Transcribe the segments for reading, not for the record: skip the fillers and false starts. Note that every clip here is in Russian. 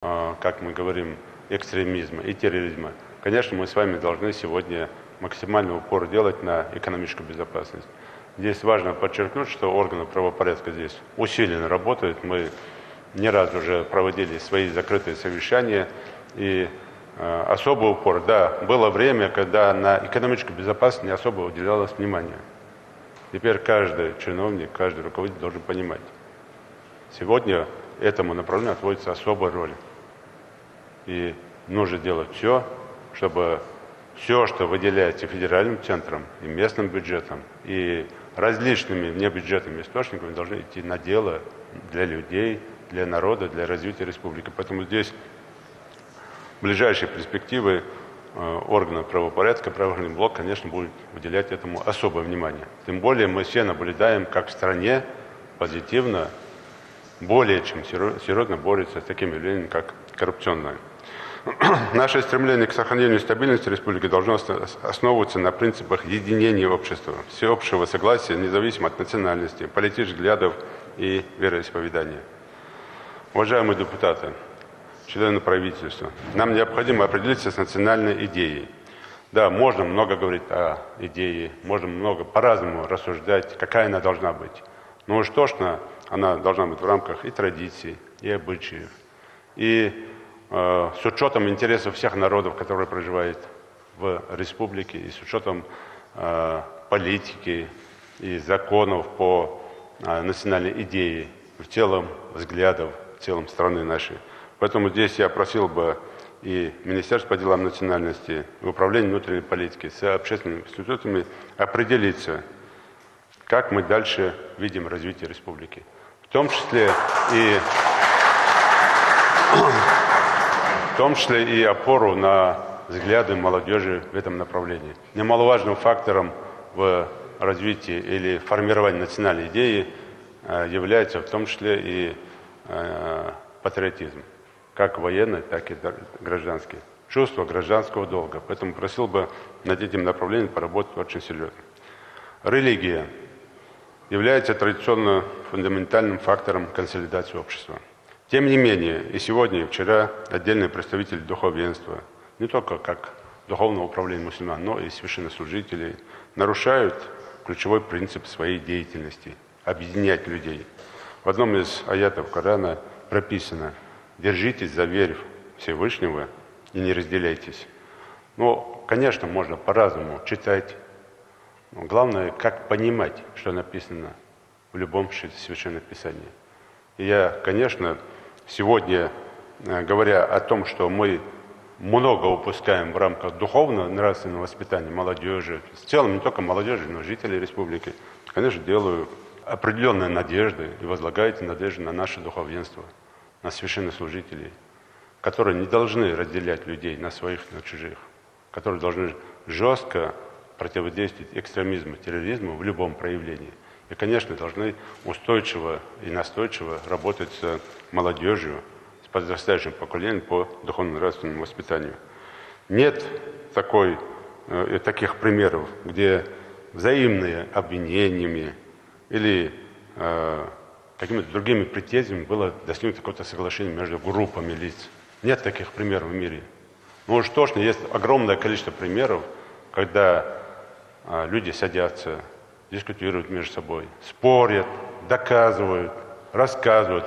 как мы говорим, экстремизма и терроризма. Конечно, мы с вами должны сегодня максимальный упор делать на экономическую безопасность. Здесь важно подчеркнуть, что органы правопорядка здесь усиленно работают. Мы не раз уже проводили свои закрытые совещания. И особый упор, да, было время, когда на экономическую безопасность не особо уделялось внимания. Теперь каждый чиновник, каждый руководитель должен понимать, сегодня этому направлению отводится особая роль. И нужно делать все, чтобы все, что выделяется федеральным центром и местным бюджетом, и различными внебюджетными источниками, должны идти на дело для людей, для народа, для развития республики. Поэтому здесь в ближайшие перспективы органы правопорядка, правоохранительный блок, конечно, будет уделять этому особое внимание. Тем более мы все наблюдаем, как в стране позитивно, более чем серьезно борется с таким явлением, как коррупционное. Наше стремление к сохранению стабильности республики должно основываться на принципах единения общества, всеобщего согласия, независимо от национальности, политических взглядов и вероисповедания. Уважаемые депутаты, члены правительства, нам необходимо определиться с национальной идеей. Да, можно много говорить о идее, можно много по-разному рассуждать, какая она должна быть. Но уж точно она должна быть в рамках и традиций, и обычаев, и с учетом интересов всех народов, которые проживают в республике, и с учетом политики и законов по национальной идее, в целом взглядов, в целом страны нашей. Поэтому здесь я просил бы и Министерство по делам национальности, и Управление внутренней политики с общественными институтами определиться, как мы дальше видим развитие республики. В том числе и опору на взгляды молодежи в этом направлении. Немаловажным фактором в развитии или формировании национальной идеи является в том числе и патриотизм, как военный, так и гражданский. Чувство гражданского долга. Поэтому просил бы над этим направлением поработать очень серьезно. Религия является традиционно фундаментальным фактором консолидации общества. Тем не менее, и сегодня, и вчера отдельные представители духовенства, не только как духовного управления мусульман, но и священнослужители, нарушают ключевой принцип своей деятельности – объединять людей. В одном из аятов Корана прописано: «Держитесь за веру Всевышнего и не разделяйтесь». Но, конечно, можно по-разному читать, но главное, как понимать, что написано в любом священном писании. И я, конечно, сегодня, говоря о том, что мы много упускаем в рамках духовного, нравственного воспитания молодежи, в целом не только молодежи, но и жителей республики, конечно, делаю определенные надежды и возлагаю эти надежды на наше духовенство, на священнослужителей, которые не должны разделять людей на своих, на чужих, которые должны жестко противодействовать экстремизму, терроризму в любом проявлении. И, конечно, должны устойчиво и настойчиво работать с молодежью, с подрастающим поколением по духовно-нравственному воспитанию. Нет таких примеров, где взаимные обвинениями или какими-то другими претензиями было достигнуто какое-то соглашение между группами лиц. Нет таких примеров в мире. Но уж точно есть огромное количество примеров, когда люди садятся, дискутируют между собой, спорят, доказывают, рассказывают,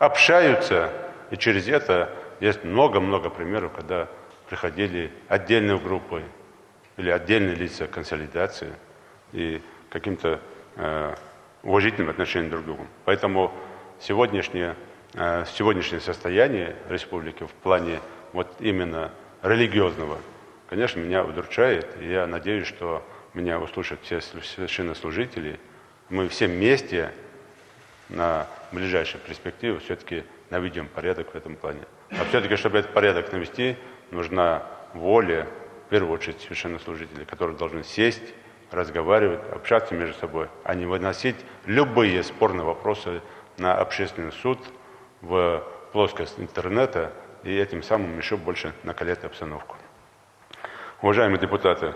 общаются. И через это есть много-много примеров, когда приходили отдельные группы или отдельные лица консолидации и каким-то уважительным отношением друг к другу. Поэтому сегодняшнее состояние республики в плане вот именно религиозного, конечно, меня удручает. И я надеюсь, что меня услышат все священнослужители. Мы все вместе на ближайшей перспективе все-таки наведем порядок в этом плане. А все-таки, чтобы этот порядок навести, нужна воля, в первую очередь, священнослужителей, которые должны сесть, разговаривать, общаться между собой, а не выносить любые спорные вопросы на общественный суд в плоскость интернета и этим самым еще больше накалять обстановку. Уважаемые депутаты,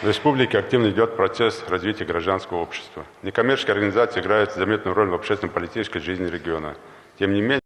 в республике активно идет процесс развития гражданского общества. Некоммерческие организации играют заметную роль в общественно-политической жизни региона. Тем не менее,